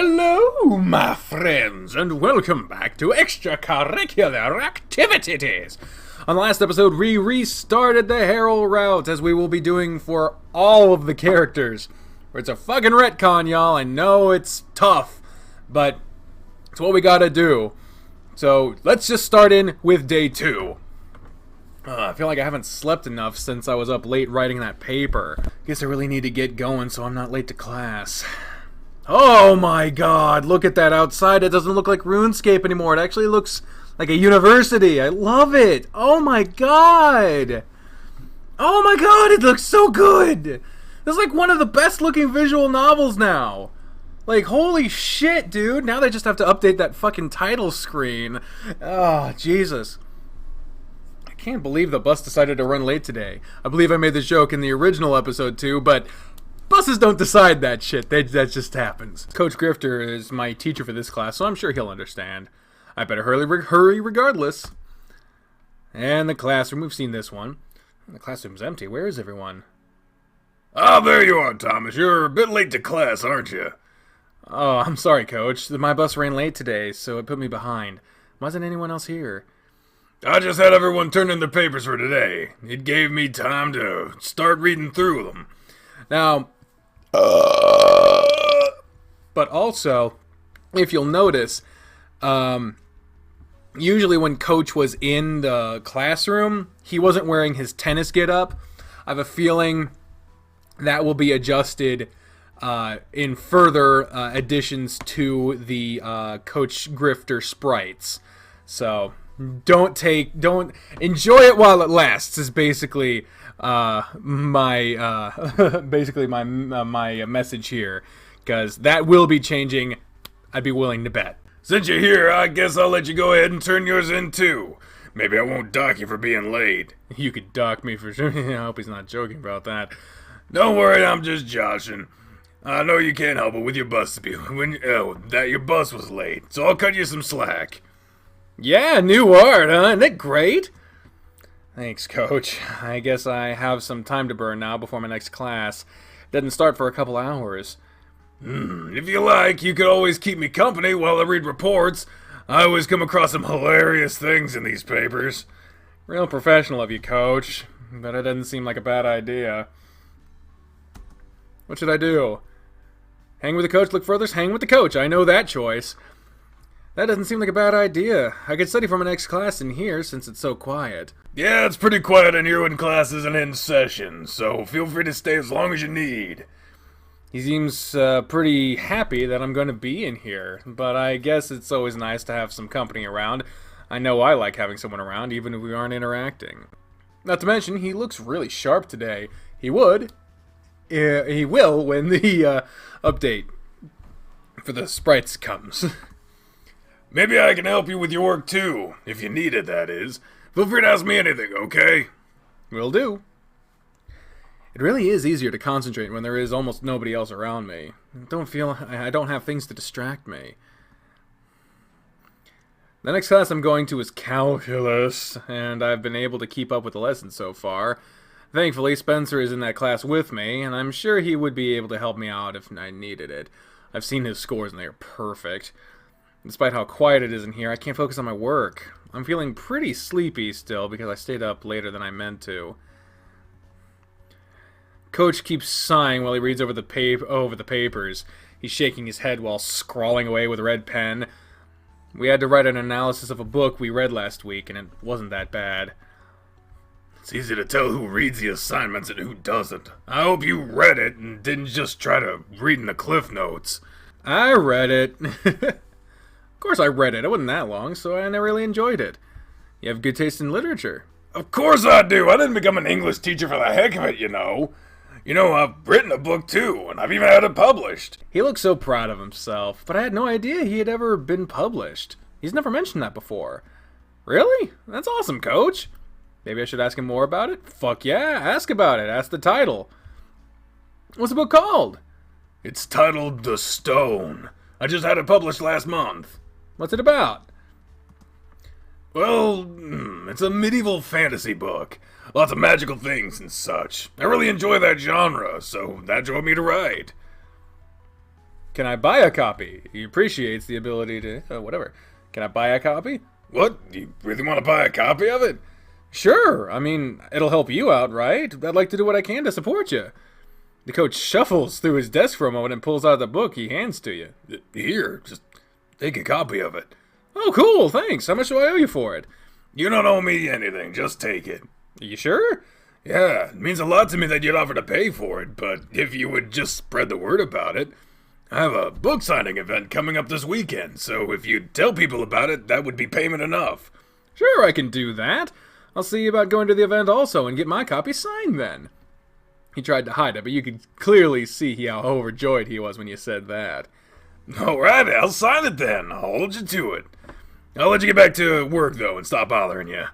Hello, my friends, and welcome back to Extracurricular Activities. On the last episode, we restarted the Herald route, as we will be doing for all of the characters. It's a fucking retcon, y'all. I know it's tough, but it's what we gotta do. So, let's just start in with day 2. I feel like I haven't slept enough since I was up late writing that paper. Guess I really need to get going so I'm not late to class. Oh my god, look at that outside. It doesn't look like RuneScape anymore. It actually looks like a university. I love it. Oh my god. Oh my god, it looks so good. This is like one of the best looking visual novels now. Like, holy shit, dude. Now they just have to update that fucking title screen. Oh, Jesus. I can't believe the bus decided to run late today. I believe I made this joke in the original episode too, but buses don't decide that shit. That just happens. Coach Grifter is my teacher for this class, so I'm sure he'll understand. I better hurry regardless. And the classroom, we've seen this one. The classroom's empty. Where is everyone? Ah, there you are, Thomas. You're a bit late to class, aren't you? Oh, I'm sorry, Coach. My bus ran late today, so it put me behind. Wasn't anyone else here? I just had everyone turn in their papers for today. It gave me time to start reading through them. Now, but also, if you'll notice, usually when Coach was in the classroom, he wasn't wearing his tennis get-up. I have a feeling that will be adjusted in further additions to the Coach Grifter sprites. So don't enjoy it while it lasts is basically my message here, because that will be changing. I'd be willing to bet. Since you're here, I guess I'll let you go ahead and turn yours in too. Maybe I won't dock you for being late. You could dock me for sure. I hope he's not joking about that. Don't worry, I'm just joshing. I know you can't help it with your bus that your bus was late, so I'll cut you some slack. Yeah, new art, huh? Isn't it great? Thanks, Coach. I guess I have some time to burn now before my next class. Doesn't start for a couple hours. If you like, you could always keep me company while I read reports. I always come across some hilarious things in these papers. Real professional of you, Coach. But it doesn't seem like a bad idea. What should I do? Hang with the coach, look furthest, hang with the coach. I know that choice. That doesn't seem like a bad idea. I could study for my next class in here since it's so quiet. Yeah, it's pretty quiet in here when class isn't in session, so feel free to stay as long as you need. He seems pretty happy that I'm going to be in here, but I guess it's always nice to have some company around. I know I like having someone around, even if we aren't interacting. Not to mention, he looks really sharp today. He will when the update for the sprites comes. Maybe I can help you with your work too, if you need it, that is. Feel free to ask me anything, okay? Will do. It really is easier to concentrate when there is almost nobody else around me. I don't have things to distract me. The next class I'm going to is calculus, and I've been able to keep up with the lessons so far. Thankfully, Spencer is in that class with me, and I'm sure he would be able to help me out if I needed it. I've seen his scores and they are perfect. Despite how quiet it is in here, I can't focus on my work. I'm feeling pretty sleepy still because I stayed up later than I meant to. Coach keeps sighing while he reads over the papers. He's shaking his head while scrawling away with a red pen. We had to write an analysis of a book we read last week, and it wasn't that bad. It's easy to tell who reads the assignments and who doesn't. I hope you read it and didn't just try to read in the cliff notes. I read it. Of course I read it. It wasn't that long, so I really enjoyed it. You have good taste in literature. Of course I do. I didn't become an English teacher for the heck of it, you know. You know, I've written a book too, and I've even had it published. He looks so proud of himself, but I had no idea he had ever been published. He's never mentioned that before. Really? That's awesome, Coach. Maybe I should ask him more about it? Fuck yeah, ask about it. Ask the title. What's the book called? It's titled The Stone. I just had it published last month. What's it about? Well, it's a medieval fantasy book. Lots of magical things and such. I really enjoy that genre, so that drove me to write. Can I buy a copy? He appreciates the ability to, whatever. Can I buy a copy? What? You really want to buy a copy of it? Sure, I mean, it'll help you out, right? I'd like to do what I can to support you. The coach shuffles through his desk for a moment and pulls out the book he hands to you. Here, just take a copy of it. Oh, cool, thanks. How much do I owe you for it? You don't owe me anything, just take it. Are you sure? Yeah, it means a lot to me that you'd offer to pay for it, but if you would just spread the word about it. I have a book signing event coming up this weekend, so if you tell people about it, that would be payment enough. Sure, I can do that. I'll see about going to the event also and get my copy signed then. He tried to hide it, but you could clearly see how overjoyed he was when you said that. Alright, I'll sign it then. I'll hold you to it. I'll let you get back to work, though, and stop bothering you.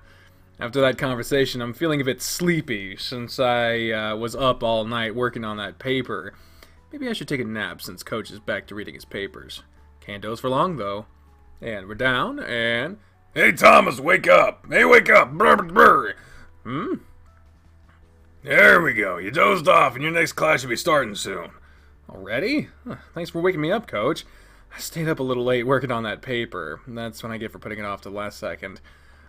After that conversation, I'm feeling a bit sleepy since I was up all night working on that paper. Maybe I should take a nap since Coach is back to reading his papers. Can't doze for long, though. And we're down, and... Hey, Thomas, wake up! Hey, wake up! Brr, brr, brr. There we go. You dozed off, and your next class should be starting soon. Already? Thanks for waking me up, Coach. I stayed up a little late working on that paper. That's what I get for putting it off to the last second.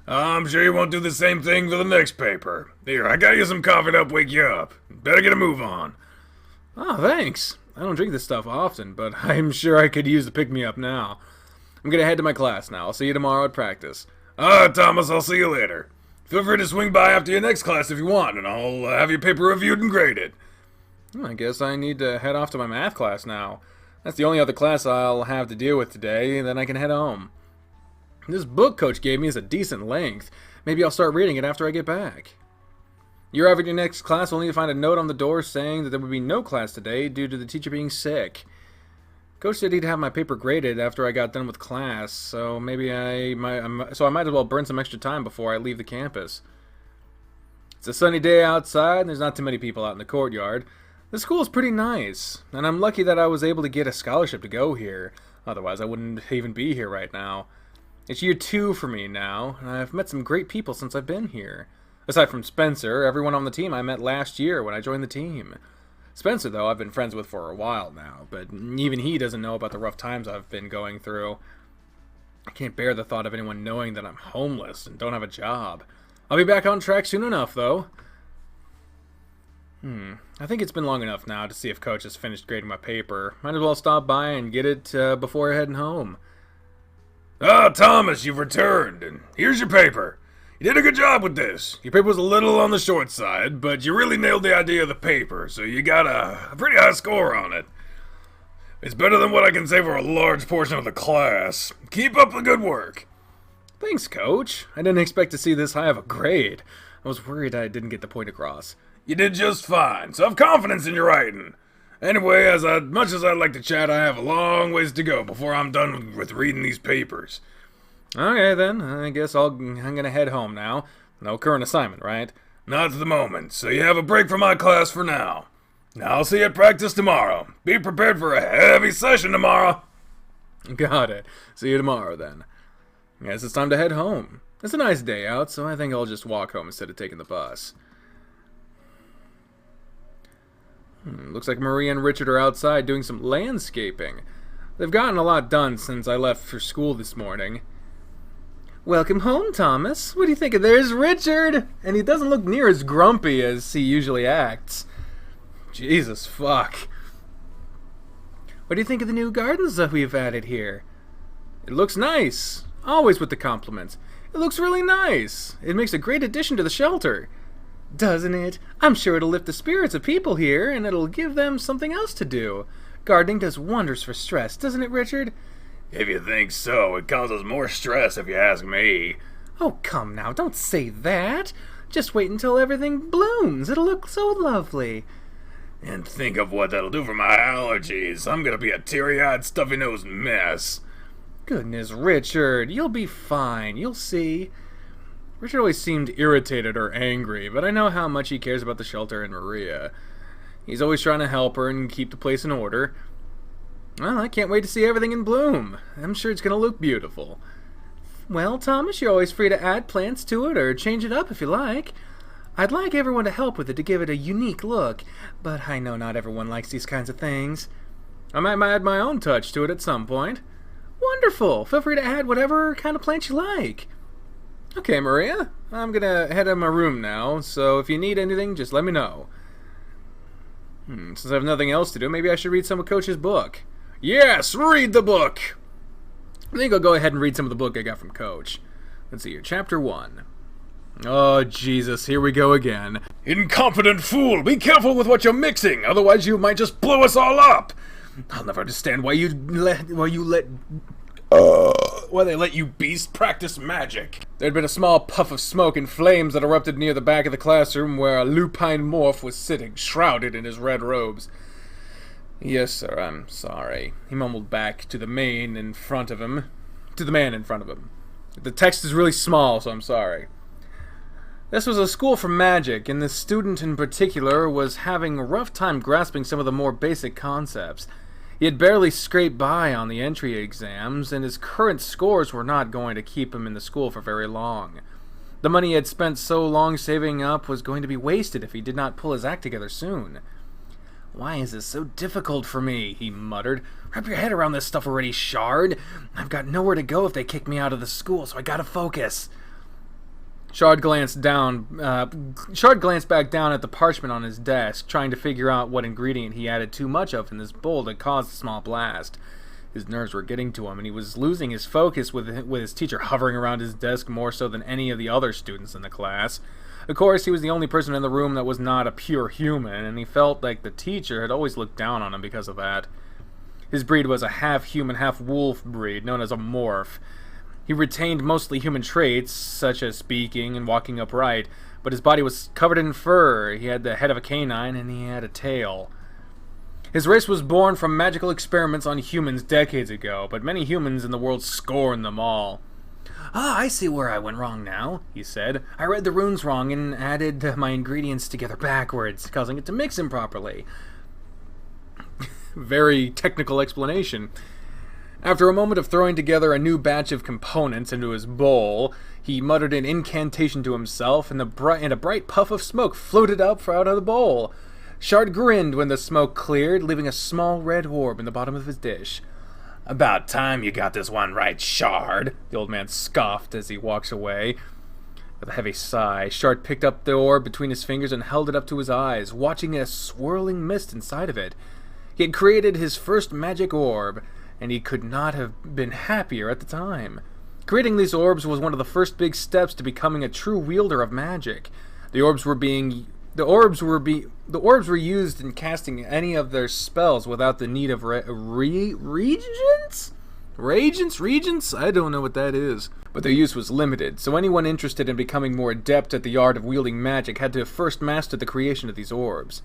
I'm sure you won't do the same thing for the next paper. Here, I got you some coffee to help wake you up. Better get a move on. Oh, thanks. I don't drink this stuff often, but I'm sure I could use the pick-me-up now. I'm gonna head to my class now. I'll see you tomorrow at practice. Thomas, I'll see you later. Feel free to swing by after your next class if you want, and I'll have your paper reviewed and graded. I guess I need to head off to my math class now. That's the only other class I'll have to deal with today, then I can head home. This book Coach gave me is a decent length. Maybe I'll start reading it after I get back. You arrive at your next class only to find a note on the door saying that there would be no class today due to the teacher being sick. Coach said he'd have my paper graded after I got done with class, so maybe I might as well burn some extra time before I leave the campus. It's a sunny day outside, and there's not too many people out in the courtyard. The school is pretty nice, and I'm lucky that I was able to get a scholarship to go here. Otherwise, I wouldn't even be here right now. It's year 2 for me now, and I've met some great people since I've been here. Aside from Spencer, everyone on the team I met last year when I joined the team. Spencer, though, I've been friends with for a while now, but even he doesn't know about the rough times I've been going through. I can't bear the thought of anyone knowing that I'm homeless and don't have a job. I'll be back on track soon enough, though. I think it's been long enough now to see if Coach has finished grading my paper. Might as well stop by and get it before heading home. Thomas, you've returned, and here's your paper. You did a good job with this. Your paper was a little on the short side, but you really nailed the idea of the paper, so you got a pretty high score on it. It's better than what I can say for a large portion of the class. Keep up the good work. Thanks, Coach. I didn't expect to see this high of a grade. I was worried I didn't get the point across. You did just fine, so have confidence in your writing. Anyway, as much as I'd like to chat, I have a long ways to go before I'm done with reading these papers. Okay, then. I guess I'm gonna head home now. No current assignment, right? Not at the moment, so you have a break from my class for now. Now I'll see you at practice tomorrow. Be prepared for a heavy session tomorrow. Got it. See you tomorrow, then. Guess it's time to head home. It's a nice day out, so I think I'll just walk home instead of taking the bus. Looks like Maria and Richard are outside doing some landscaping. They've gotten a lot done since I left for school this morning. Welcome home, Thomas. What do you think of there's Richard? And he doesn't look near as grumpy as he usually acts. Jesus fuck. What do you think of the new gardens that we've added here? It looks nice. Always with the compliments. It looks really nice. It makes a great addition to the shelter. Doesn't it? I'm sure it'll lift the spirits of people here, and it'll give them something else to do. Gardening does wonders for stress, doesn't it, Richard? If you think so, it causes more stress if you ask me. Oh, come now, don't say that. Just wait until everything blooms. It'll look so lovely. And think of what that'll do for my allergies. I'm gonna be a teary-eyed, stuffy-nosed mess. Goodness, Richard, you'll be fine. You'll see. Richard always seemed irritated or angry, but I know how much he cares about the shelter and Maria. He's always trying to help her and keep the place in order. Well, I can't wait to see everything in bloom. I'm sure it's going to look beautiful. Well, Thomas, you're always free to add plants to it or change it up if you like. I'd like everyone to help with it to give it a unique look, but I know not everyone likes these kinds of things. I might add my own touch to it at some point. Wonderful! Feel free to add whatever kind of plant you like. Okay, Maria, I'm gonna head to my room now, so if you need anything, just let me know. Since I have nothing else to do, maybe I should read some of Coach's book. Yes, read the book! I think I'll go ahead and read some of the book I got from Coach. Let's see here, Chapter 1. Oh, Jesus, here we go again. Incompetent fool! Be careful with what you're mixing, otherwise you might just blow us all up! I'll never understand why they let you beast practice magic. There'd been a small puff of smoke and flames that erupted near the back of the classroom where a lupine morph was sitting, shrouded in his red robes. Yes, sir, I'm sorry, he mumbled back to the man in front of him. The text is really small, so I'm sorry. This was a school for magic, and the student in particular was having a rough time grasping some of the more basic concepts. He had barely scraped by on the entry exams, and his current scores were not going to keep him in the school for very long. The money he had spent so long saving up was going to be wasted if he did not pull his act together soon. Why is this so difficult for me? He muttered. Wrap your head around this stuff already, Shard. I've got nowhere to go if they kick me out of the school, so I gotta focus. Shard glanced back down at the parchment on his desk, trying to figure out what ingredient he added too much of in this bowl that caused the small blast. His nerves were getting to him, and he was losing his focus with his teacher hovering around his desk more so than any of the other students in the class. Of course, he was the only person in the room that was not a pure human, and he felt like the teacher had always looked down on him because of that. His breed was a half-human, half-wolf breed, known as a morph. He retained mostly human traits, such as speaking and walking upright, but his body was covered in fur. He had the head of a canine, and he had a tail. His race was born from magical experiments on humans decades ago, but many humans in the world scorned them all. Ah, I see where I went wrong now, he said. I read the runes wrong and added my ingredients together backwards, causing it to mix improperly. Very technical explanation. After a moment of throwing together a new batch of components into his bowl, he muttered an incantation to himself, and a bright puff of smoke floated up out of the bowl. Shard grinned when the smoke cleared, leaving a small red orb in the bottom of his dish. About time you got this one right, Shard, the old man scoffed as he walks away. With a heavy sigh, Shard picked up the orb between his fingers and held it up to his eyes, watching a swirling mist inside of it. He had created his first magic orb, and he could not have been happier at the time. Creating these orbs was one of the first big steps to becoming a true wielder of magic. The orbs were used in casting any of their spells without the need of regents? Regents? I don't know what that is. But their use was limited, so anyone interested in becoming more adept at the art of wielding magic had to first master the creation of these orbs.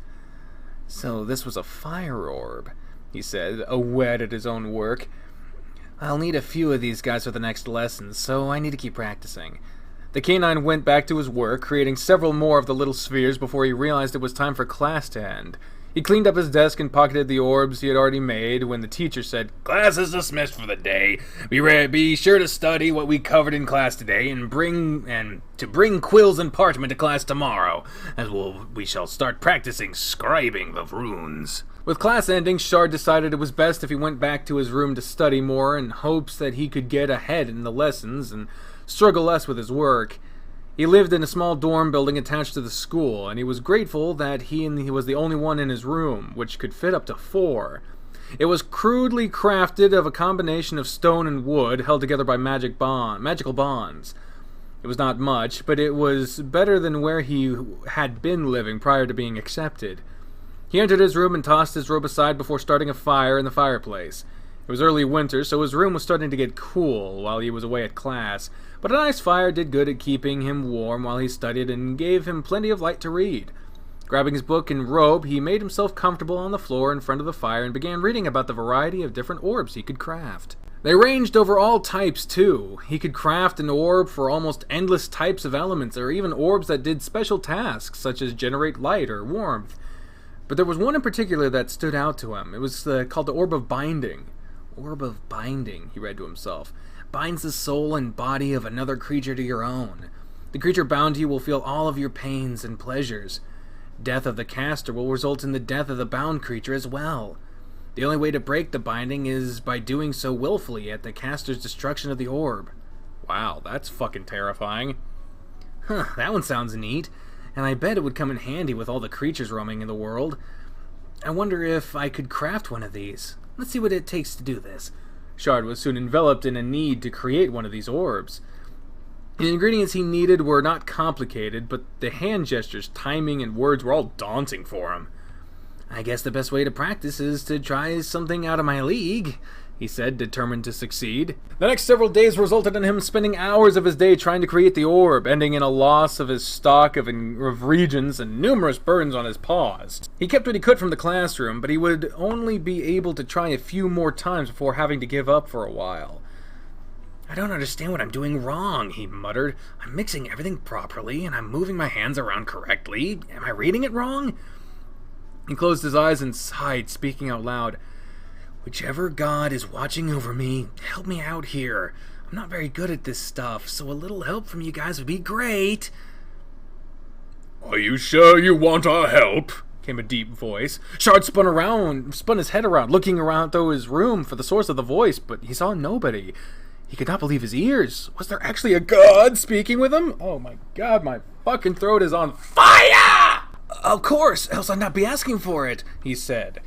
So this was a fire orb, he said, awed at his own work. I'll need a few of these guys for the next lesson, so I need to keep practicing. The canine went back to his work, creating several more of the little spheres before he realized it was time for class to end. He cleaned up his desk and pocketed the orbs he had already made when the teacher said, "Class is dismissed for the day. Be sure to study what we covered in class today and to bring quills and parchment to class tomorrow, as we shall start practicing scribing the runes." With class ending, Shard decided it was best if he went back to his room to study more in hopes that he could get ahead in the lessons and struggle less with his work. He lived in a small dorm building attached to the school, and he was grateful that he was the only one in his room, which could fit up to 4. It was crudely crafted of a combination of stone and wood held together by magical bonds. It was not much, but it was better than where he had been living prior to being accepted. He entered his room and tossed his robe aside before starting a fire in the fireplace. It was early winter, so his room was starting to get cool while he was away at class, but a nice fire did good at keeping him warm while he studied and gave him plenty of light to read. Grabbing his book and robe, he made himself comfortable on the floor in front of the fire and began reading about the variety of different orbs he could craft. They ranged over all types, too. He could craft an orb for almost endless types of elements, or even orbs that did special tasks, such as generate light or warmth. But there was one in particular that stood out to him. It was called the Orb of Binding. Orb of Binding, he read to himself. Binds the soul and body of another creature to your own. The creature bound to you will feel all of your pains and pleasures. Death of the caster will result in the death of the bound creature as well. The only way to break the binding is by doing so willfully at the caster's destruction of the orb. Wow, that's fucking terrifying. Huh, that one sounds neat, and I bet it would come in handy with all the creatures roaming in the world. I wonder if I could craft one of these. Let's see what it takes to do this. Shard was soon enveloped in a need to create one of these orbs. The ingredients he needed were not complicated, but the hand gestures, timing, and words were all daunting for him. I guess the best way to practice is to try something out of my league, he said, determined to succeed. The next several days resulted in him spending hours of his day trying to create the orb, ending in a loss of his stock of regions and numerous burns on his paws. He kept what he could from the classroom, but he would only be able to try a few more times before having to give up for a while. I don't understand what I'm doing wrong, he muttered. I'm mixing everything properly, and I'm moving my hands around correctly. Am I reading it wrong? He closed his eyes and sighed, speaking out loud. Whichever god is watching over me, help me out here. I'm not very good at this stuff, so a little help from you guys would be great. Are you sure you want our help? Came a deep voice. Shard spun his head around, looking around through his room for the source of the voice, but he saw nobody. He could not believe his ears. Was there actually a god speaking with him? Oh my god, my fucking throat is on fire! Of course, else I'd not be asking for it, he said.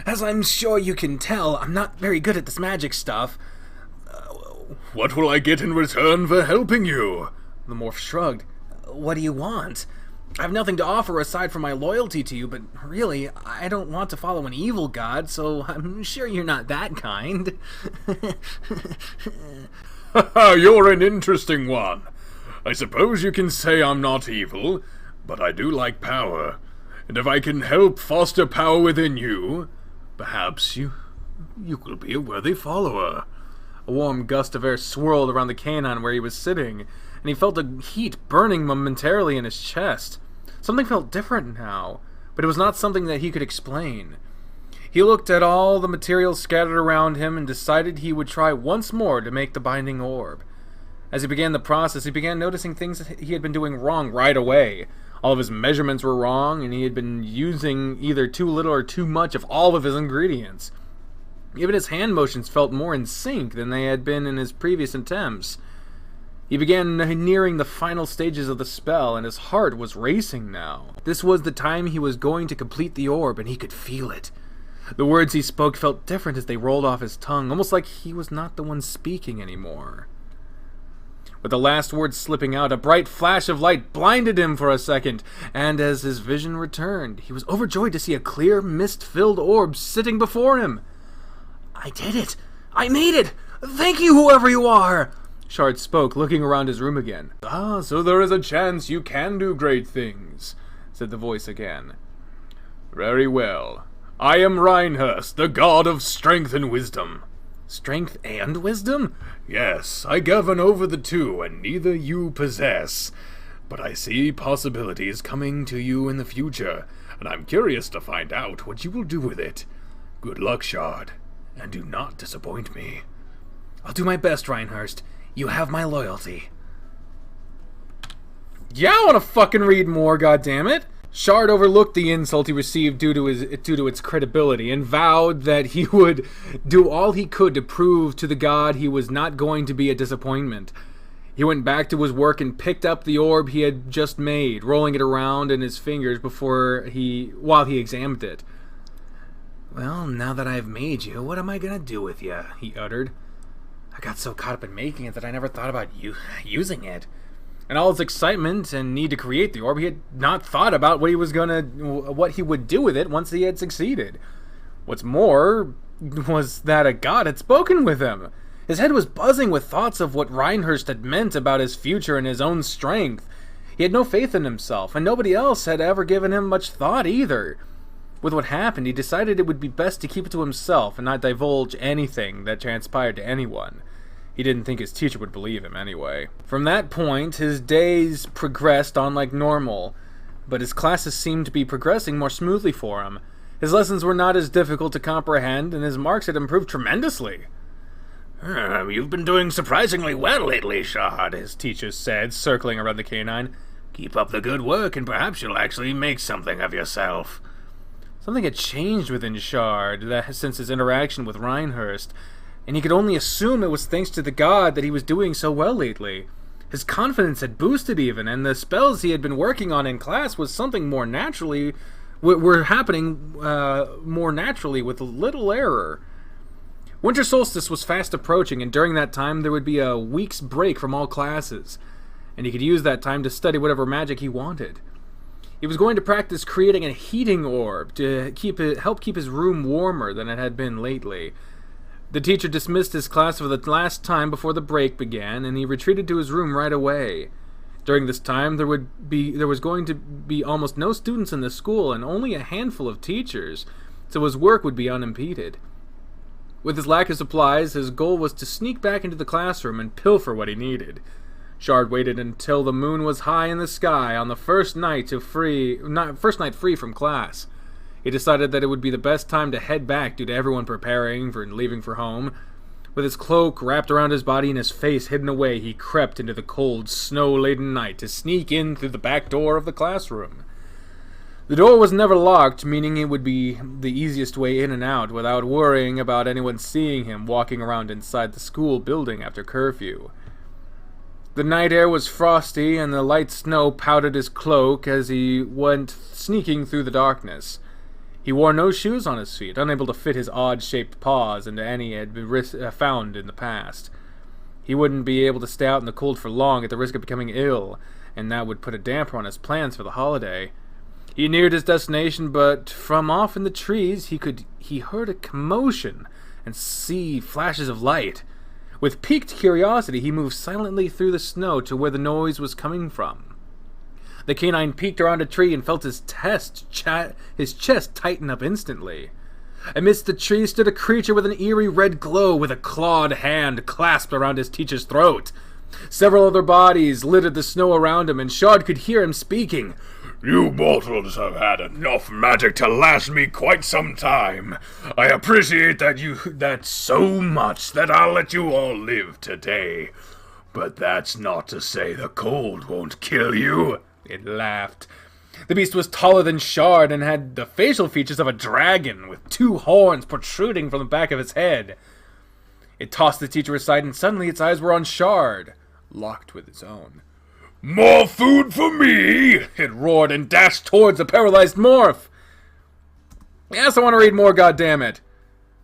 As I'm sure you can tell, I'm not very good at this magic stuff. What will I get in return for helping you? The morph shrugged. What do you want? I have nothing to offer aside from my loyalty to you, but really, I don't want to follow an evil god, so I'm sure you're not that kind. You're an interesting one. I suppose you can say I'm not evil, but I do like power. And if I can help foster power within you, perhaps you will be a worthy follower. A warm gust of air swirled around the canine where he was sitting, and he felt the heat burning momentarily in his chest. Something felt different now, but it was not something that he could explain. He looked at all the materials scattered around him and decided he would try once more to make the binding orb. As he began the process, he began noticing things that he had been doing wrong right away. All of his measurements were wrong, and he had been using either too little or too much of all of his ingredients. Even his hand motions felt more in sync than they had been in his previous attempts. He began nearing the final stages of the spell, and his heart was racing now. This was the time he was going to complete the orb, and he could feel it. The words he spoke felt different as they rolled off his tongue, almost like he was not the one speaking anymore. With the last words slipping out, a bright flash of light blinded him for a second, and as his vision returned, he was overjoyed to see a clear, mist-filled orb sitting before him. I did it! I made it! Thank you, whoever you are! Shard spoke, looking around his room again. Ah, so there is a chance you can do great things, said the voice again. Very well. I am Reinhurst, the god of strength and wisdom. Strength and wisdom? Yes, I govern over the two, and neither you possess. But I see possibilities coming to you in the future, and I'm curious to find out what you will do with it. Good luck, Shard, and do not disappoint me. I'll do my best, Reinhurst. You have my loyalty. Yeah, I want to fucking read more, goddammit. Shard overlooked the insult he received due to its credibility and vowed that he would do all he could to prove to the god he was not going to be a disappointment. He went back to his work and picked up the orb he had just made, rolling it around in his fingers while he examined it. Well, now that I've made you, what am I gonna do with you? He uttered. I got so caught up in making it that I never thought about using it. In all his excitement and need to create the orb, he had not thought about what he would do with it once he had succeeded. What's more was that a god had spoken with him. His head was buzzing with thoughts of what Reinhurst had meant about his future and his own strength. He had no faith in himself, and nobody else had ever given him much thought either. With what happened, he decided it would be best to keep it to himself and not divulge anything that transpired to anyone. He didn't think his teacher would believe him anyway. From that point, his days progressed on like normal, but his classes seemed to be progressing more smoothly for him. His lessons were not as difficult to comprehend, and his marks had improved tremendously. You've been doing surprisingly well lately, Shard, his teacher said, circling around the canine. Keep up the good work, and perhaps you'll actually make something of yourself. Something had changed within Shard since his interaction with Reinhurst, and he could only assume it was thanks to the god that he was doing so well lately. His confidence had boosted even, and the spells he had been working on in class was something more naturally, were happening more naturally with little error. Winter solstice was fast approaching, and during that time there would be a week's break from all classes, and he could use that time to study whatever magic he wanted. He was going to practice creating a heating orb to help keep his room warmer than it had been lately. The teacher dismissed his class for the last time before the break began, and he retreated to his room right away. During this time, there was going to be almost no students in the school and only a handful of teachers, so his work would be unimpeded. With his lack of supplies, his goal was to sneak back into the classroom and pilfer what he needed. Shard waited until the moon was high in the sky on the first night free from class. He decided that it would be the best time to head back due to everyone preparing for and leaving for home. With his cloak wrapped around his body and his face hidden away, he crept into the cold, snow-laden night to sneak in through the back door of the classroom. The door was never locked, meaning it would be the easiest way in and out without worrying about anyone seeing him walking around inside the school building after curfew. The night air was frosty, and the light snow powdered his cloak as he went sneaking through the darkness. He wore no shoes on his feet, unable to fit his odd-shaped paws into any he had been found in the past. He wouldn't be able to stay out in the cold for long at the risk of becoming ill, and that would put a damper on his plans for the holiday. He neared his destination, but from off in the trees he heard a commotion and see flashes of light. With piqued curiosity, he moved silently through the snow to where the noise was coming from. The canine peeked around a tree and felt his chest tighten up instantly. Amidst the trees stood a creature with an eerie red glow with a clawed hand clasped around his teacher's throat. Several other bodies littered the snow around him, and Shard could hear him speaking. You mortals have had enough magic to last me quite some time. I appreciate that so much that I'll let you all live today. But that's not to say the cold won't kill you. It laughed. The beast was taller than Shard and had the facial features of a dragon with two horns protruding from the back of its head. It tossed the teacher aside, and suddenly its eyes were on Shard, locked with its own. More food for me! It roared and dashed towards the paralyzed morph. Yes, I want to read more, goddammit.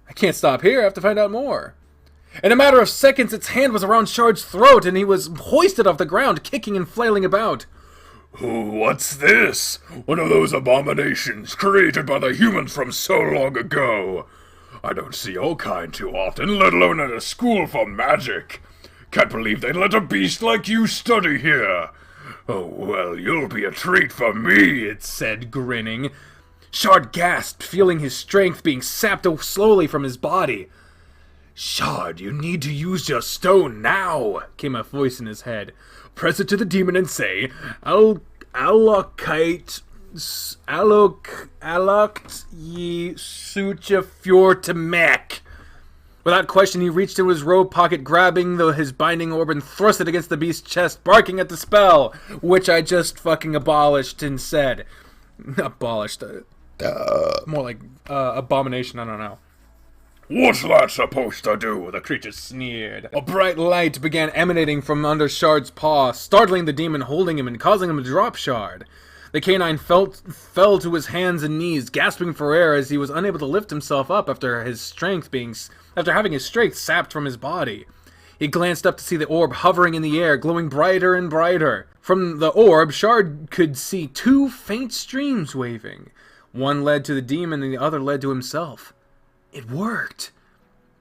I can't stop here, I have to find out more. In a matter of seconds, its hand was around Shard's throat, and he was hoisted off the ground, kicking and flailing about. What's this? One of those abominations created by the humans from so long ago. I don't see your kind too often, let alone at a school for magic. Can't believe they'd let a beast like you study here. Oh, well, you'll be a treat for me, it said, grinning. Shard gasped, feeling his strength being sapped slowly from his body. Shard, you need to use your stone now, came a voice in his head. Press it to the demon and say, allocate ye sucha fjord to mech. Without question, he reached into his robe pocket, grabbing his binding orb and thrust it against the beast's chest, barking at the spell, which I just fucking abolished and said. Abolished. More like abomination, I don't know. What's that supposed to do? The creature sneered. A bright light began emanating from under Shard's paw, startling the demon holding him and causing him to drop Shard. The canine fell to his hands and knees, gasping for air as he was unable to lift himself up after having his strength sapped from his body. He glanced up to see the orb hovering in the air, glowing brighter and brighter. From the orb, Shard could see two faint streams waving. One led to the demon and the other led to himself. It worked.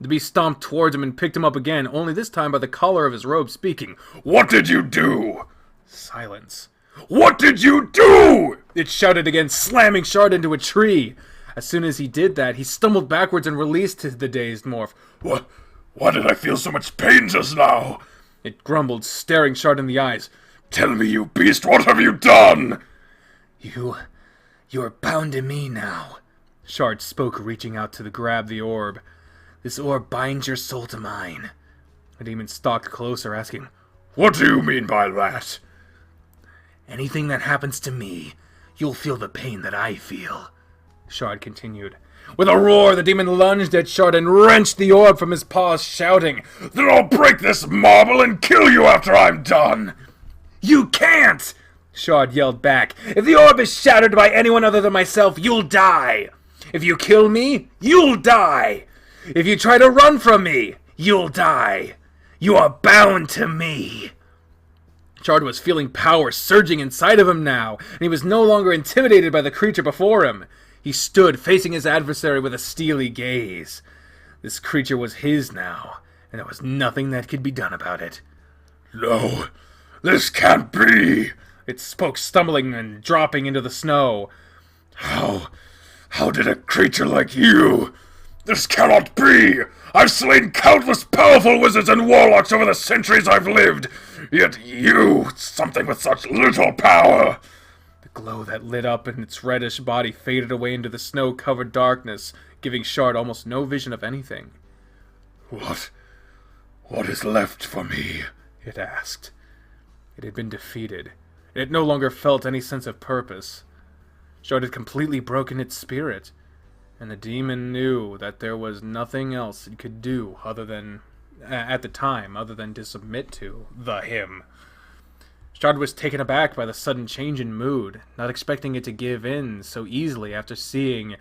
The beast stomped towards him and picked him up again, only this time by the collar of his robe, speaking. What did you do? Silence. What did you do? It shouted again, slamming Shard into a tree. As soon as he did that, he stumbled backwards and released the dazed morph. Why did I feel so much pain just now? It grumbled, staring Shard in the eyes. Tell me, you beast, what have you done? You're bound to me now. Shard spoke, reaching out to grab the orb. This orb binds your soul to mine. The demon stalked closer, asking, What do you mean by that? Anything that happens to me, you'll feel the pain that I feel. Shard continued. With a roar, the demon lunged at Shard and wrenched the orb from his paws, shouting, "Then I'll break this marble and kill you after I'm done!" You can't! Shard yelled back. If the orb is shattered by anyone other than myself, you'll die! If you kill me, you'll die! If you try to run from me, you'll die! You are bound to me! Shard was feeling power surging inside of him now, and he was no longer intimidated by the creature before him. He stood, facing his adversary with a steely gaze. This creature was his now, and there was nothing that could be done about it. "No, this can't be!" It spoke, stumbling and dropping into the snow. How did a creature like you? This cannot be! I've slain countless powerful wizards and warlocks over the centuries I've lived, yet you, something with such little power! The glow that lit up in its reddish body faded away into the snow-covered darkness, giving Shard almost no vision of anything. What is left for me? It asked. It had been defeated. It no longer felt any sense of purpose. Shard had completely broken its spirit, and the demon knew that there was nothing else it could do at the time, other than to submit to the him. Shard was taken aback by the sudden change in mood, not expecting it to give in so easily after seeing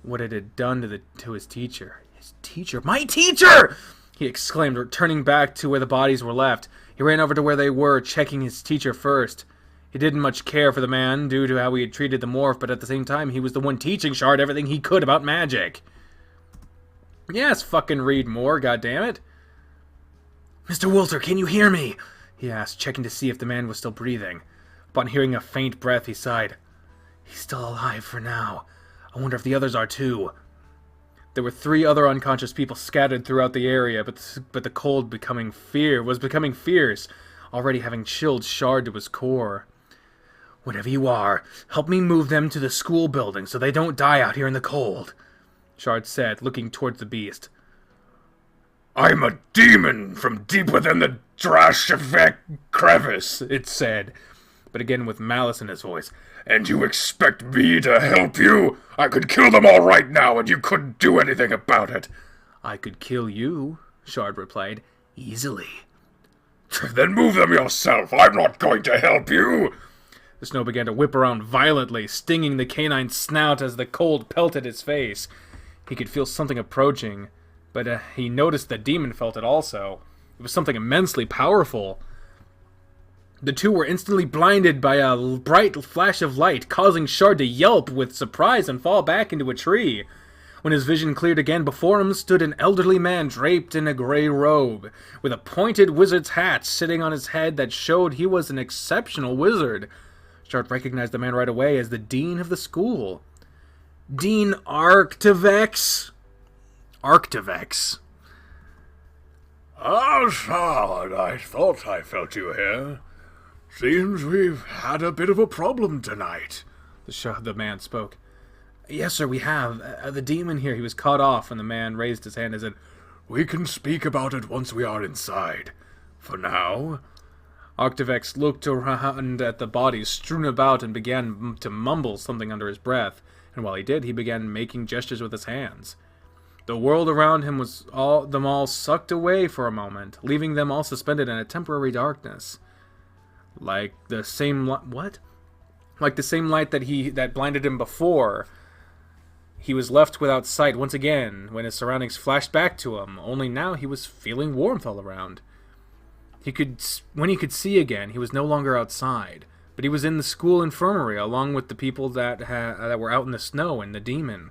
what it had done to his teacher. His teacher? My teacher! He exclaimed, turning back to where the bodies were left. He ran over to where they were, checking his teacher first. He didn't much care for the man due to how he had treated the morph, but at the same time, he was the one teaching Shard everything he could about magic. Yes, fucking read more, goddammit. Mr. Walter, can you hear me? He asked, checking to see if the man was still breathing. Upon hearing a faint breath, he sighed. He's still alive for now. I wonder if the others are too. There were 3 other unconscious people scattered throughout the area, but the cold was becoming fierce, already having chilled Shard to his core. Whatever you are, help me move them to the school building so they don't die out here in the cold, Shard said, looking towards the beast. I'm a demon from deep within the Drashevek crevice, it said, but again with malice in his voice. And you expect me to help you? I could kill them all right now, and you couldn't do anything about it. I could kill you, Shard replied, easily. Then move them yourself. I'm not going to help you. The snow began to whip around violently, stinging the canine's snout as the cold pelted his face. He could feel something approaching, but he noticed the demon felt it also. It was something immensely powerful. The 2 were instantly blinded by a bright flash of light, causing Shard to yelp with surprise and fall back into a tree. When his vision cleared again, before him stood an elderly man draped in a gray robe, with a pointed wizard's hat sitting on his head that showed he was an exceptional wizard. Shard recognized the man right away as the dean of the school. Dean Arctivex? Arctivex. Ah, Shard, I thought I felt you here. Seems we've had a bit of a problem tonight. The man spoke. Yes, sir, we have. The demon here, he was caught off, and the man raised his hand and said, We can speak about it once we are inside. For now... Arctivex looked around at the bodies strewn about and began to mumble something under his breath, and while he did, he began making gestures with his hands. The world around him was all sucked away for a moment, leaving them all suspended in a temporary darkness. Like the same light that blinded him before. He was left without sight once again when his surroundings flashed back to him, only now he was feeling warmth all around. When he could see again, he was no longer outside, but he was in the school infirmary along with the people that were out in the snow and the demon.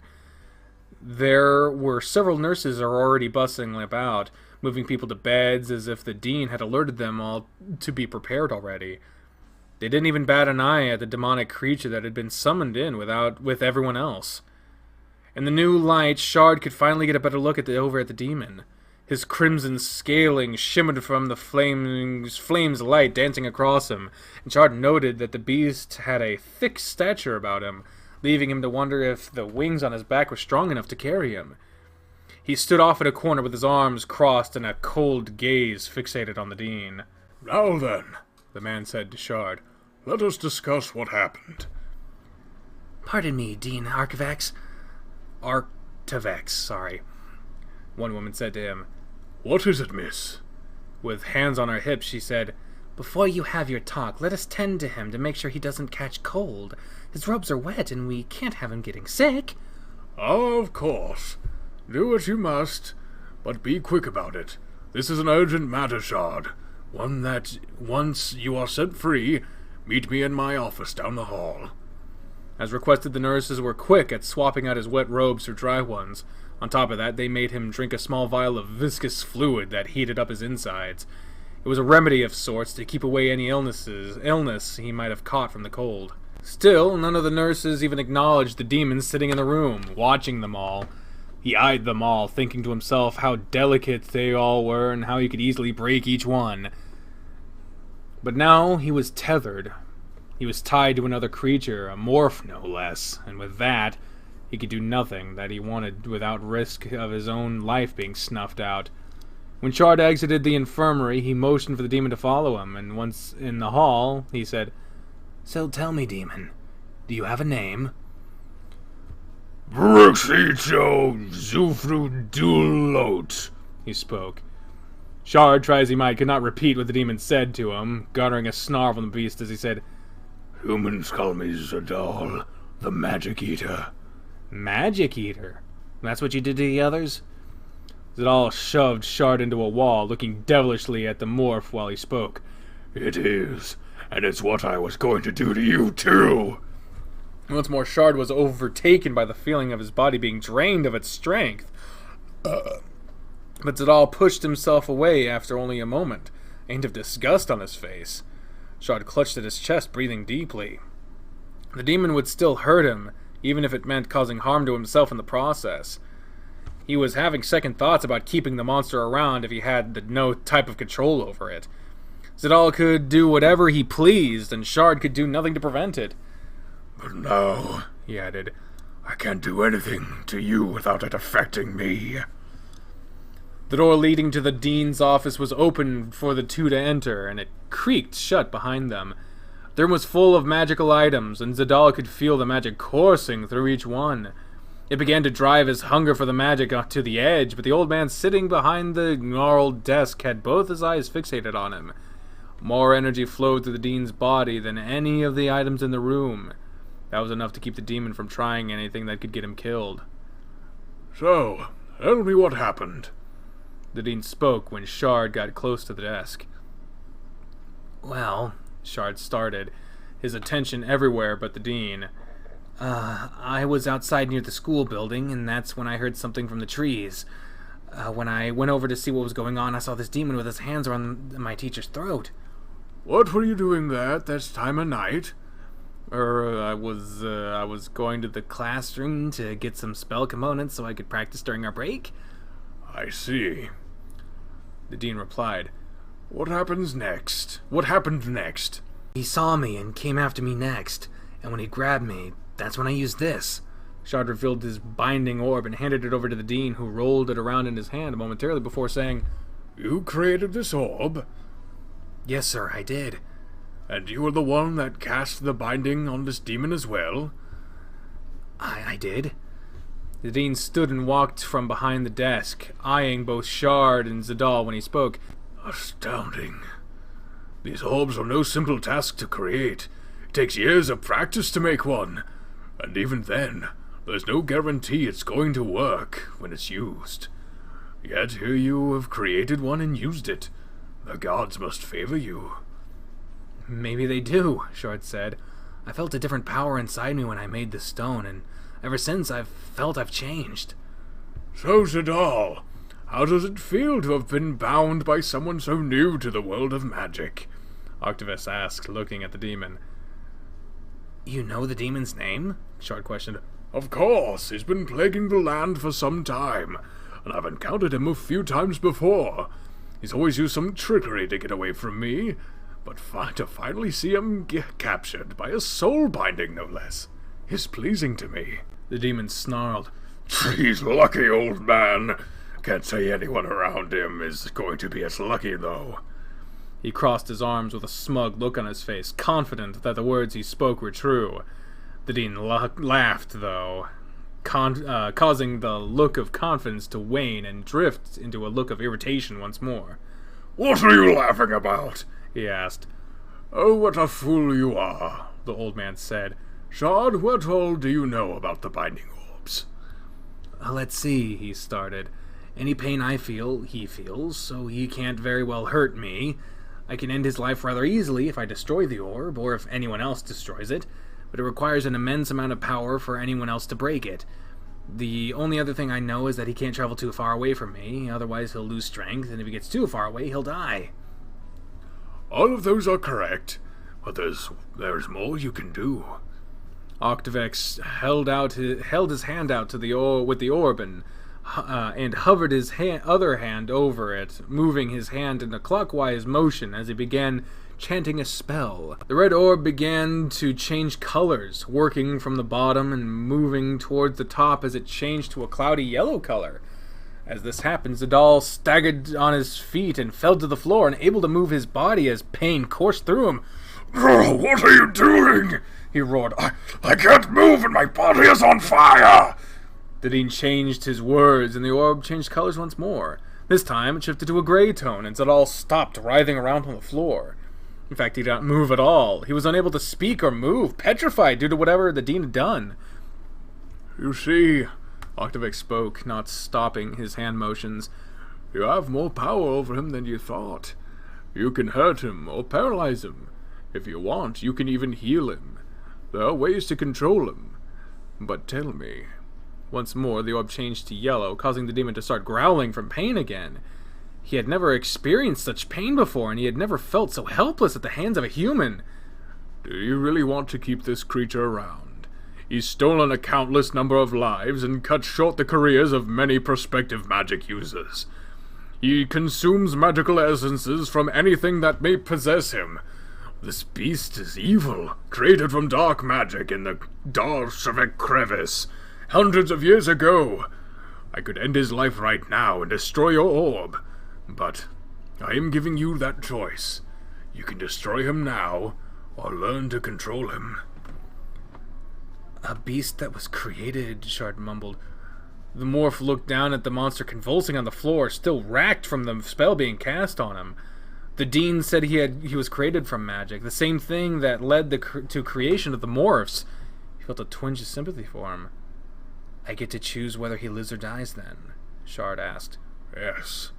There were several nurses already bustling about, moving people to beds as if the dean had alerted them all to be prepared already. They didn't even bat an eye at the demonic creature that had been summoned in with everyone else. In the new light, Shard could finally get a better look over at the demon. His crimson scaling shimmered from the flames light dancing across him, and Shard noted that the beast had a thick stature about him, leaving him to wonder if the wings on his back were strong enough to carry him. He stood off in a corner with his arms crossed and a cold gaze fixated on the dean. Now then, the man said to Shard, let us discuss what happened. Pardon me, Dean Arctivex. Arctivex, sorry. One woman said to him. What is it, miss? With hands on her hips, she said, Before you have your talk, let us tend to him to make sure he doesn't catch cold. His robes are wet, and we can't have him getting sick. Oh, of course. Do what you must, but be quick about it. This is an urgent matter, Shard. One that, once you are set free, meet me in my office down the hall. As requested, the nurses were quick at swapping out his wet robes for dry ones. On top of that, they made him drink a small vial of viscous fluid that heated up his insides. It was a remedy of sorts to keep away any illness he might have caught from the cold. Still, none of the nurses even acknowledged the demons sitting in the room, watching them all. He eyed them all, thinking to himself how delicate they all were and how he could easily break each one. But now he was tethered. He was tied to another creature, a morph no less, and with that, he could do nothing that he wanted without risk of his own life being snuffed out. When Shard exited the infirmary, he motioned for the demon to follow him, and once in the hall, he said, So tell me, demon, do you have a name? Bruxicho Zufrudulot, he spoke. Shard, try as he might, could not repeat what the demon said to him, garnering a snarl from the beast as he said, Humans call me Zazzle, the Magic Eater. Magic Eater? That's what you did to the others? Zazzle shoved Shard into a wall, looking devilishly at the morph while he spoke. It is, and it's what I was going to do to you, too. Once more, Shard was overtaken by the feeling of his body being drained of its strength. But Zazzle pushed himself away after only a moment, a hint of disgust on his face. Shard clutched at his chest, breathing deeply. The demon would still hurt him, even if it meant causing harm to himself in the process. He was having second thoughts about keeping the monster around if he had no type of control over it. Zazzle could do whatever he pleased, and Shard could do nothing to prevent it. But now, he added, I can't do anything to you without it affecting me. The door leading to the dean's office was open for the two to enter, and it creaked shut behind them. The room was full of magical items, and Zazzle could feel the magic coursing through each one. It began to drive his hunger for the magic to the edge, but the old man sitting behind the gnarled desk had both his eyes fixated on him. More energy flowed through the dean's body than any of the items in the room. That was enough to keep the demon from trying anything that could get him killed. So, tell me what happened. The dean spoke when Shard got close to the desk. Well, Shard started, his attention everywhere but the dean. I was outside near the school building, and that's when I heard something from the trees. When I went over to see what was going on, I saw this demon with his hands around my teacher's throat. What were you doing there at this time of night? I was going to the classroom to get some spell components so I could practice during our break. I see. The dean replied. What happens next? What happened next? He saw me and came after me next, and when he grabbed me, that's when I used this. Shard revealed his binding orb and handed it over to the dean, who rolled it around in his hand momentarily before saying, You created this orb? Yes, sir, I did. And you were the one that cast the binding on this demon as well? I did. The dean stood and walked from behind the desk, eyeing both Shard and Zazzle when he spoke. Astounding. These orbs are no simple task to create. It takes years of practice to make one. And even then, there's no guarantee it's going to work when it's used. Yet here you have created one and used it. The gods must favor you. Maybe they do, Shard said. I felt a different power inside me when I made the stone, and ever since I've felt I've changed. So, Zazzle, how does it feel to have been bound by someone so new to the world of magic? Arctivex asked, looking at the demon. You know the demon's name? Shard questioned. Of course, he's been plaguing the land for some time, and I've encountered him a few times before. He's always used some trickery to get away from me, but to finally see him get captured by a soul binding, no less, is pleasing to me. The demon snarled. He's lucky, old man. Can't say anyone around him is going to be as lucky, though. He crossed his arms with a smug look on his face, confident that the words he spoke were true. The dean laughed, though. causing the look of confidence to wane and drift into a look of irritation once more. "What are you laughing about?" he asked. "Oh, what a fool you are," the old man said. "Shard, what all do you know about the binding orbs?" Let's see, he started. Any pain I feel, he feels, so he can't very well hurt me. I can end his life rather easily if I destroy the orb, or if anyone else destroys it, but it requires an immense amount of power for anyone else to break it. The only other thing I know is that he can't travel too far away from me, otherwise he'll lose strength, and if he gets too far away, he'll die. "All of those are correct, but there's more you can do." Octavex held his hand out to with the orb and hovered his other hand over it, moving his hand in a clockwise motion as he began chanting a spell. The red orb began to change colors, working from the bottom and moving towards the top as it changed to a cloudy yellow color. As this happened, Zazzle staggered on his feet and fell to the floor, unable to move his body as pain coursed through him. "What are you doing?" he roared. I can't move and my body is on fire!" The Dean changed his words, and the orb changed colors once more. This time, it shifted to a gray tone, and Zazzle stopped writhing around on the floor. In fact, he didn't move at all. He was unable to speak or move, petrified due to whatever the Dean had done. "You see," Octavex spoke, not stopping his hand motions, "you have more power over him than you thought. You can hurt him or paralyze him. If you want, you can even heal him. There are ways to control him. But tell me." Once more, the orb changed to yellow, causing the demon to start growling from pain again. He had never experienced such pain before, and he had never felt so helpless at the hands of a human. "Do you really want to keep this creature around? He's stolen a countless number of lives and cut short the careers of many prospective magic users. He consumes magical essences from anything that may possess him. This beast is evil, created from dark magic in the Darshevik crevice, hundreds of years ago. I could end his life right now and destroy your orb, but I am giving you that choice. You can destroy him now, or learn to control him." "A beast that was created," Shard mumbled. The morph looked down at the monster convulsing on the floor, still racked from the spell being cast on him. The Dean said he was created from magic, the same thing that led to creation of the morphs. He felt a twinge of sympathy for him. "I get to choose whether he lives or dies, then?" Shard asked. "Yes."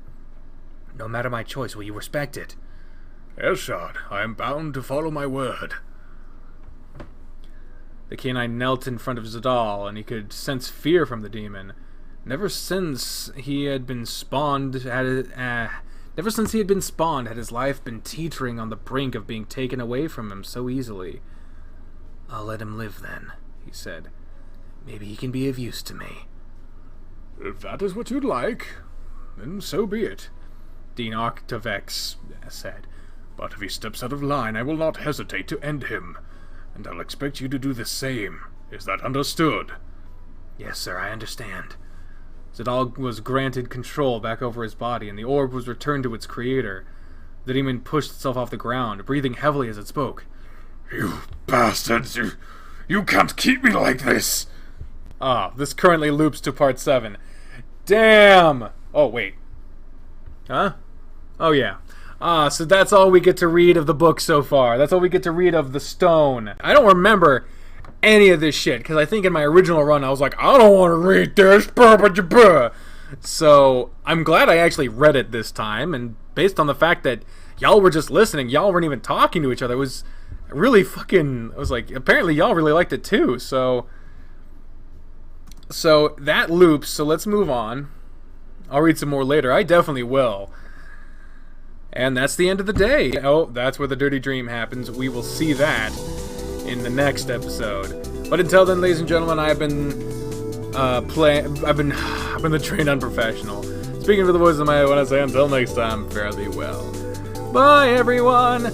"No matter my choice, will you respect it?" "Yes, Shard. I am bound to follow my word." The canine knelt in front of Zazzle, and he could sense fear from the demon. Never since he had been spawned had his life been teetering on the brink of being taken away from him so easily. "I'll let him live, then," he said. "Maybe he can be of use to me." "If that is what you'd like, then so be it," Dean Octavex said. "But if he steps out of line, I will not hesitate to end him. And I'll expect you to do the same. Is that understood?" "Yes, sir, I understand." Zazzle was granted control back over his body, and the orb was returned to its creator. The demon pushed itself off the ground, breathing heavily as it spoke. "You bastards! You can't keep me like this!" This currently loops to part 7. Damn! Oh, wait. Huh? Oh, yeah. So that's all we get to read of the book so far. That's all we get to read of the stone. I don't remember any of this shit, because I think in my original run I was like, I don't want to read this. So I'm glad I actually read it this time, and based on the fact that y'all were just listening, y'all weren't even talking to each other, it was really fucking, I was like, apparently y'all really liked it too, so that loops, so let's move on. I'll read some more later, I definitely will. And that's the end of the day. Oh, that's where the dirty dream happens. We will see that in the next episode. But until then, ladies and gentlemen, I've been the trained unprofessional. Speaking for the voice of my head, when I say until next time, fare thee well. Bye, everyone!